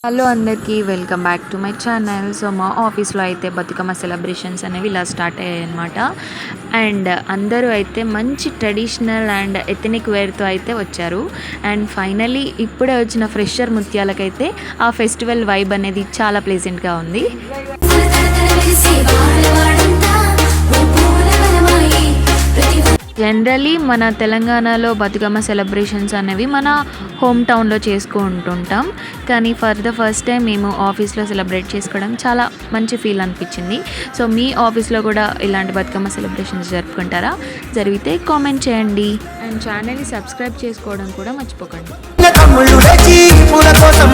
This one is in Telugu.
హలో అందరికీ welcome back to my channel. So మా ఆఫీస్లో అయితే బతుకమ్మ సెలబ్రేషన్స్ అనేవి ఇలా స్టార్ట్ అయ్యాయి అనమాట. అండ్ అందరూ అయితే మంచి ట్రెడిషనల్ అండ్ ఎథనిక్ వేర్తో అయితే వచ్చారు. అండ్ ఫైనలీ ఇప్పుడే వచ్చిన ఫ్రెషర్ ముత్యాలకైతే ఆ ఫెస్టివల్ వైబ్ అనేది చాలా ప్లెజెంట్గా ఉంది. జనరలీ మన తెలంగాణలో బతుకమ్మ సెలబ్రేషన్స్ అనేవి మన హోమ్ టౌన్లో చేసుకుంటుంటాం. కానీ ఫర్ ద ఫస్ట్ టైం మేము ఆఫీస్లో సెలబ్రేట్ చేసుకోవడం చాలా మంచి ఫీల్ అనిపించింది. సో మీ ఆఫీస్లో కూడా ఇలాంటి బతుకమ్మ సెలబ్రేషన్స్ జరుపుకుంటారా? జరిగితే కామెంట్ చేయండి అండ్ ఛానల్ని సబ్స్క్రైబ్ చేసుకోవడం కూడా మర్చిపోకండి. పూల కోసం